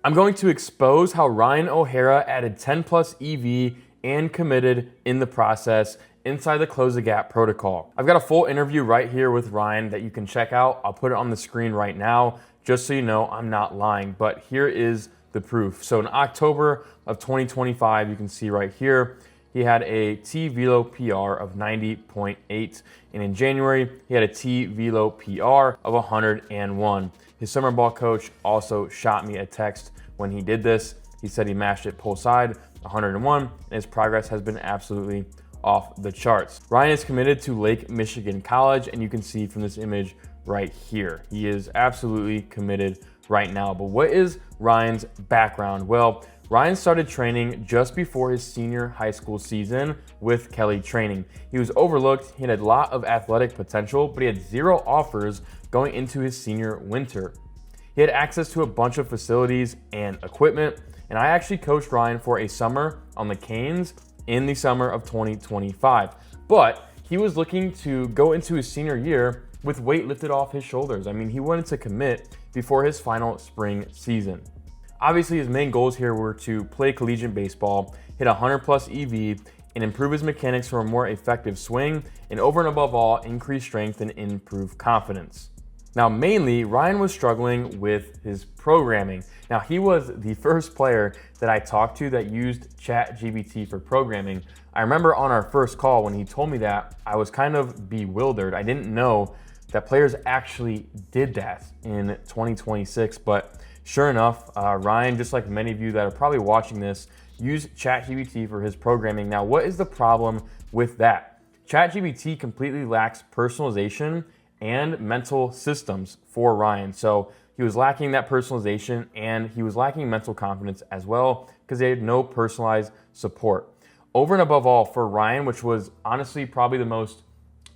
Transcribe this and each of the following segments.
I'm going to expose how Ryan O'Hara added 10 plus EV and committed in the process inside the Close the Gap protocol. I've got a full interview right here with Ryan that you can check out. I'll put it on the screen right now, just so you know I'm not lying, but here is the proof. So in October of 2025, you can see right here, he had a T-Velo PR of 90.8, and in January, he had a T-Velo PR of 101. His summer ball coach also shot me a text when he did this. He said he mashed it pull side, 101, and his progress has been absolutely off the charts. Ryan is committed to Lake Michigan College, and you can see from this image right here, he is absolutely committed right now. But what is Ryan's background? Well, Ryan started training just before his senior high school season with Kelly Training. He was overlooked. He had a lot of athletic potential, but he had 0 offers going into his senior winter. He had access to a bunch of facilities and equipment, and I actually coached Ryan for a summer on the Canes in the summer of 2025. But he was looking to go into his senior year with weight lifted off his shoulders. I mean, he wanted to commit before his final spring season. Obviously, his main goals here were to play collegiate baseball, hit 100 plus EV, and improve his mechanics for a more effective swing, and over and above all, increase strength and improve confidence. Now, mainly, Ryan was struggling with his programming. Now, he was the first player that I talked to that used ChatGPT for programming. I remember on our first call when he told me that, I was kind of bewildered. I didn't know that players actually did that in 2026, but sure enough, Ryan, just like many of you that are probably watching this, used ChatGPT for his programming. Now, what is the problem with that? ChatGPT completely lacks personalization and mental systems for Ryan. So he was lacking that personalization, and he was lacking mental confidence as well because they had no personalized support. Over and above all, for Ryan, which was honestly probably the most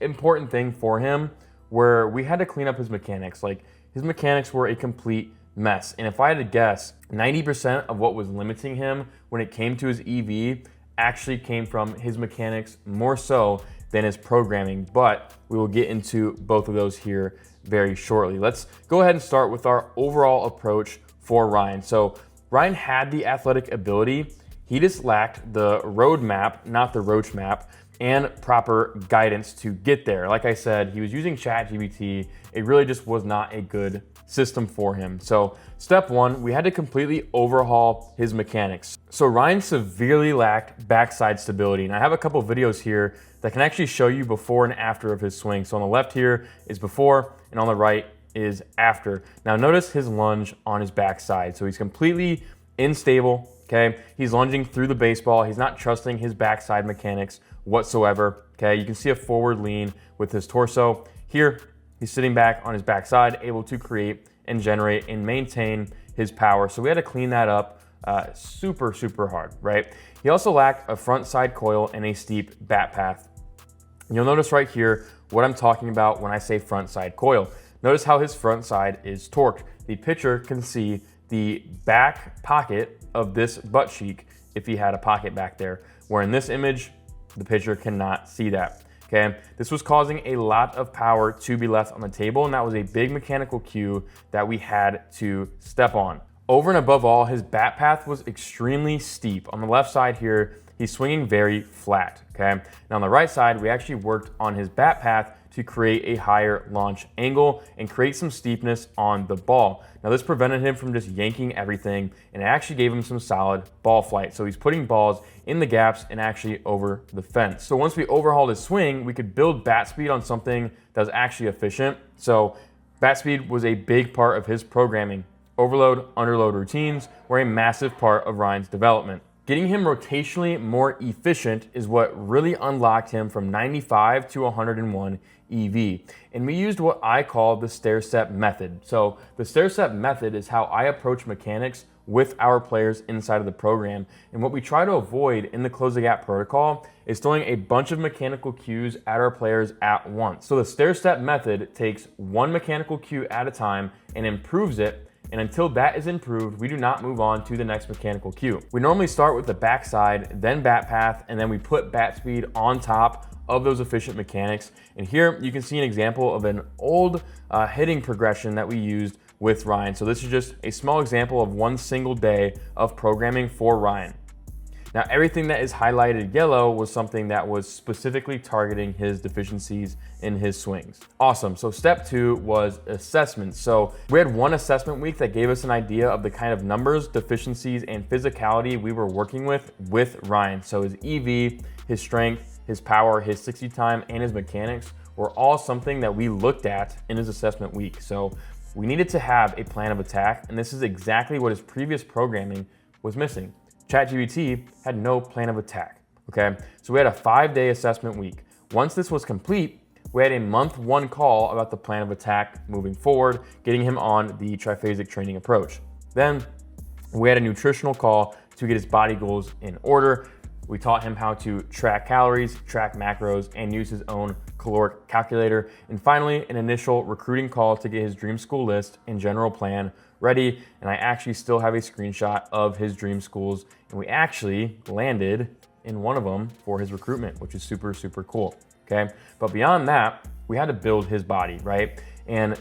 important thing for him, where we had to clean up his mechanics. Like, his mechanics were a complete mess. And if I had to guess, 90% of what was limiting him when it came to his EV actually came from his mechanics more so than his programming. But we will get into both of those here very shortly. Let's go ahead and start with our overall approach for Ryan. So Ryan had the athletic ability. He just lacked the roadmap, not the roach map, and proper guidance to get there. Like I said, he was using ChatGPT. It really just was not a good system for him. So step one, we had to completely overhaul his mechanics. So Ryan severely lacked backside stability. And I have a couple videos here that can actually show you before and after of his swing. So on the left here is before, and on the right is after. Now notice his lunge on his backside. So he's completely unstable, okay? He's lunging through the baseball. He's not trusting his backside mechanics whatsoever, okay? You can see a forward lean with his torso. Here, he's sitting back on his backside, able to create and generate and maintain his power. So we had to clean that up super hard, right? He also lacked a front side coil and a steep bat path. You'll notice right here what I'm talking about when I say front side coil. Notice how his front side is torqued. The pitcher can see the back pocket of this butt cheek if he had a pocket back there, where in this image, the pitcher cannot see that. Okay, this was causing a lot of power to be left on the table, and that was a big mechanical cue that we had to step on. Over and above all, his bat path was extremely steep. On the left side here, he's swinging very flat, okay? And on the right side, we actually worked on his bat path to create a higher launch angle and create some steepness on the ball. Now this prevented him from just yanking everything, and it actually gave him some solid ball flight. So he's putting balls in the gaps and actually over the fence. So once we overhauled his swing, we could build bat speed on something that was actually efficient. So bat speed was a big part of his programming. Overload, underload routines were a massive part of Ryan's development. Getting him rotationally more efficient is what really unlocked him from 95 to 101 EV. And we used what I call the stair-step method. So the stair-step method is how I approach mechanics with our players inside of the program. And what we try to avoid in the Close the Gap protocol is throwing a bunch of mechanical cues at our players at once. So the stair-step method takes one mechanical cue at a time and improves it. And until that is improved, we do not move on to the next mechanical cue. We normally start with the backside, then bat path, and then we put bat speed on top of those efficient mechanics. And here you can see an example of an old hitting progression that we used with Ryan. So this is just a small example of one single day of programming for Ryan. Now, everything that is highlighted yellow was something that was specifically targeting his deficiencies in his swings. Awesome. So step 2 was assessment. So we had one assessment week that gave us an idea of the kind of numbers, deficiencies, and physicality we were working with Ryan. So his EV, his strength, his power, his 60 time, and his mechanics were all something that we looked at in his assessment week. So we needed to have a plan of attack, and this is exactly what his previous programming was missing. ChatGPT had no plan of attack, okay? So we had a 5-day assessment week. Once this was complete, we had a month 1 call about the plan of attack moving forward, getting him on the triphasic training approach. Then we had a nutritional call to get his body goals in order. We taught him how to track calories, track macros, and use his own caloric calculator. And finally, an initial recruiting call to get his dream school list and general plan ready. And I actually still have a screenshot of his dream schools. And we actually landed in one of them for his recruitment, which is super, super cool, okay? But beyond that, we had to build his body, right? And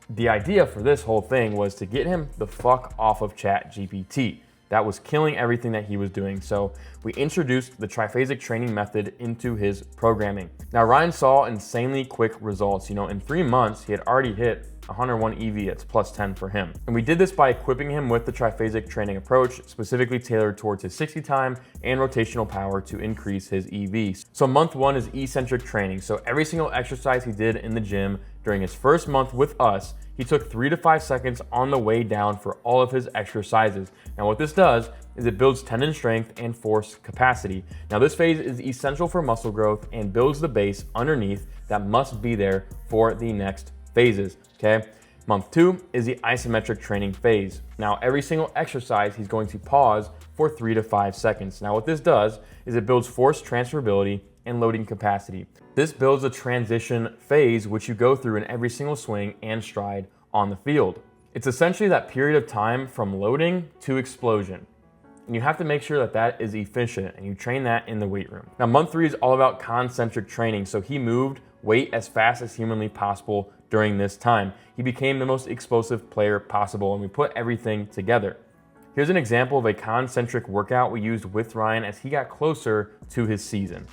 the idea for this whole thing was to get him the fuck off of ChatGPT. That was killing everything that he was doing. So we introduced the triphasic training method into his programming. Now, Ryan saw insanely quick results. You know, in 3 months, he had already hit 101 EV. It's plus 10 for him. And we did this by equipping him with the triphasic training approach, specifically tailored towards his 60 time and rotational power to increase his EV. So month 1 is eccentric training. So every single exercise he did in the gym during his first month with us, he took 3 to 5 seconds on the way down for all of his exercises. Now what this does is it builds tendon strength and force capacity. Now this phase is essential for muscle growth and builds the base underneath that must be there for the next phases, okay? Month 2 is the isometric training phase. Now every single exercise he's going to pause for 3 to 5 seconds. Now what this does is it builds force transferability and loading capacity. This builds a transition phase which you go through in every single swing and stride on the field. It's essentially that period of time from loading to explosion. And you have to make sure that that is efficient, and you train that in the weight room. Now month 3 is all about concentric training. So he moved weight as fast as humanly possible during this time. He became the most explosive player possible, and we put everything together. Here's an example of a concentric workout we used with Ryan as he got closer to his season.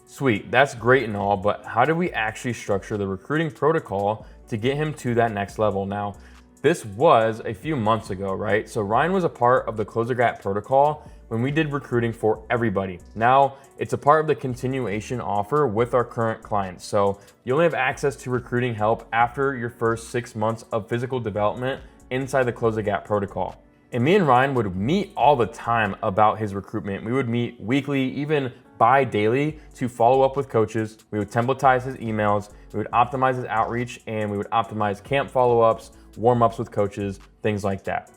Sweet, that's great and all, but how did we actually structure the recruiting protocol to get him to that next level? Now, this was a few months ago, right? So Ryan was a part of the Closer Gap protocol when we did recruiting for everybody. Now, it's a part of the continuation offer with our current clients. So you only have access to recruiting help after your first 6 months of physical development inside the Closer Gap protocol. And me and Ryan would meet all the time about his recruitment. We would meet weekly, even bi-daily, to follow up with coaches. We would templatize his emails, we would optimize his outreach, and we would optimize camp follow-ups, warm-ups with coaches, things like that.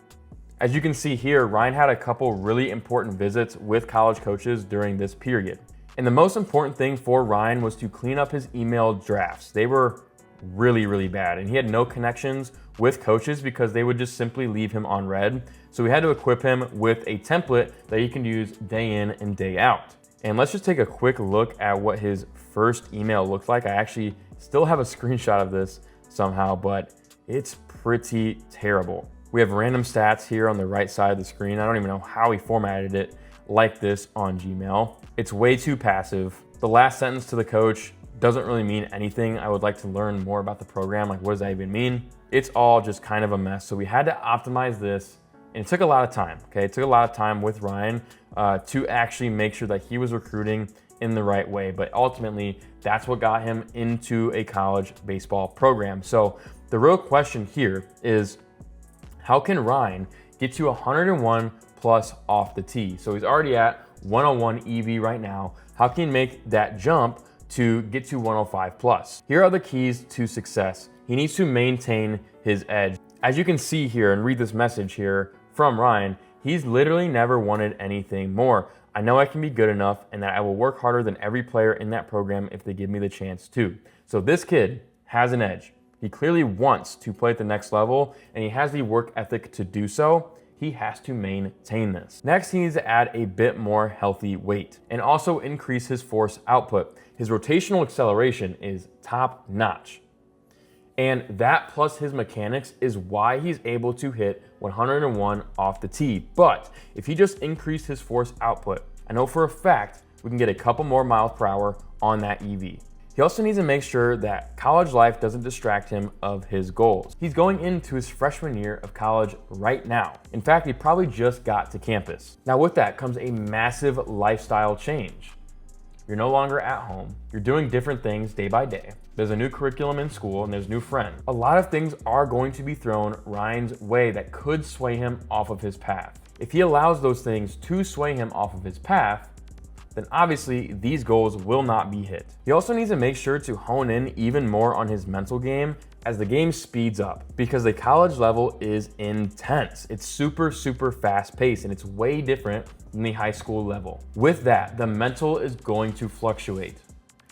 As you can see here, Ryan had a couple really important visits with college coaches during this period. And the most important thing for Ryan was to clean up his email drafts. They were really, really bad, and he had no connections with coaches because they would just simply leave him on red. So we had to equip him with a template that he can use day in and day out. And let's just take a quick look at what his first email looked like. I actually still have a screenshot of this somehow, but it's pretty terrible. We have random stats here on the right side of the screen. I don't even know how he formatted it like this on Gmail. It's way too passive. The last sentence to the coach doesn't really mean anything. I would like to learn more about the program. Like, what does that even mean? It's all just kind of a mess. So we had to optimize this, and it took a lot of time, okay? It took a lot of time with Ryan to actually make sure that he was recruiting in the right way. But ultimately, that's what got him into a college baseball program. So the real question here is, how can Ryan get to 101 plus off the tee? So he's already at 101 EV right now. How can he make that jump to get to 105 plus? Here are the keys to success. He needs to maintain his edge. As you can see here and read this message here from Ryan, he's literally never wanted anything more. I know I can be good enough and that I will work harder than every player in that program if they give me the chance to. So this kid has an edge. He clearly wants to play at the next level, and he has the work ethic to do so. He has to maintain this. Next, he needs to add a bit more healthy weight and also increase his force output. His rotational acceleration is top notch. And that plus his mechanics is why he's able to hit 101 off the tee. But if he just increased his force output, I know for a fact we can get a couple more miles per hour on that EV. He also needs to make sure that college life doesn't distract him of his goals. He's going into his freshman year of college right now. In fact, he probably just got to campus. Now with that comes a massive lifestyle change. You're no longer at home. You're doing different things day by day. There's a new curriculum in school and there's new friends. A lot of things are going to be thrown Ryan's way that could sway him off of his path. If he allows those things to sway him off of his path, then obviously these goals will not be hit. He also needs to make sure to hone in even more on his mental game as the game speeds up, because the college level is intense. It's super fast paced and it's way different than the high school level. With that, the mental is going to fluctuate.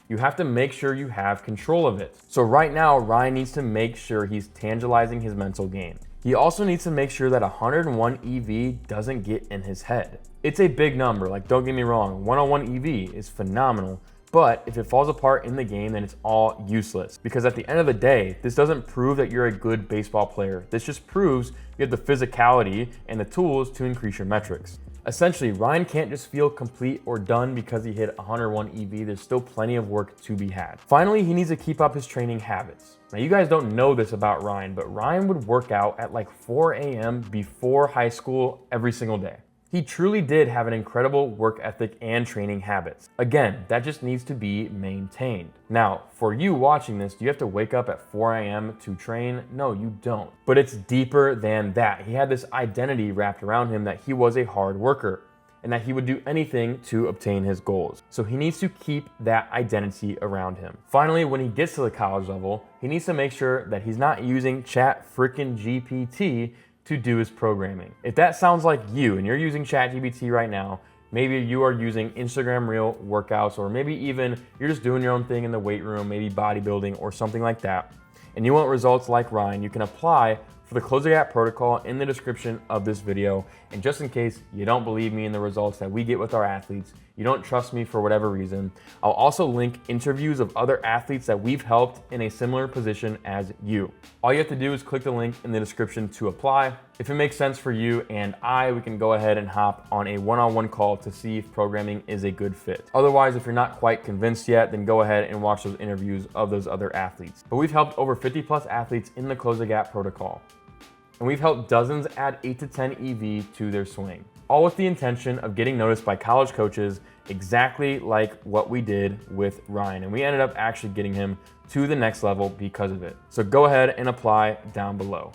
You have to make sure you have control of it. So right now, Ryan needs to make sure he's tangibling his mental game. He also needs to make sure that 101 EV doesn't get in his head. It's a big number, like don't get me wrong, 101 EV is phenomenal, but if it falls apart in the game, then it's all useless. Because at the end of the day, this doesn't prove that you're a good baseball player. This just proves you have the physicality and the tools to increase your metrics. Essentially, Ryan can't just feel complete or done because he hit 101 EV. There's still plenty of work to be had. Finally, he needs to keep up his training habits. Now, you guys don't know this about Ryan, but Ryan would work out at like 4 a.m. before high school every single day. He truly did have an incredible work ethic and training habits. Again, that just needs to be maintained. Now, for you watching this, do you have to wake up at 4 a.m. to train? No, you don't. But it's deeper than that. He had this identity wrapped around him that he was a hard worker and that he would do anything to obtain his goals. So he needs to keep that identity around him. Finally, when he gets to the college level, he needs to make sure that he's not using ChatGPT to do his programming. If that sounds like you and you're using ChatGPT right now, maybe you are using Instagram Reel workouts, or maybe even you're just doing your own thing in the weight room, maybe bodybuilding or something like that, and you want results like Ryan, you can apply for the Close the Gap protocol in the description of this video. And just in case you don't believe me in the results that we get with our athletes, you don't trust me for whatever reason, I'll also link interviews of other athletes that we've helped in a similar position as you. All you have to do is click the link in the description to apply. If it makes sense for you and we can go ahead and hop on a one-on-one call to see if programming is a good fit. Otherwise, if you're not quite convinced yet, then go ahead and watch those interviews of those other athletes. But we've helped over 50 plus athletes in the Close the Gap protocol. And we've helped dozens add 8 to 10 EV to their swing, all with the intention of getting noticed by college coaches, exactly like what we did with Ryan. And we ended up actually getting him to the next level because of it. So go ahead and apply down below.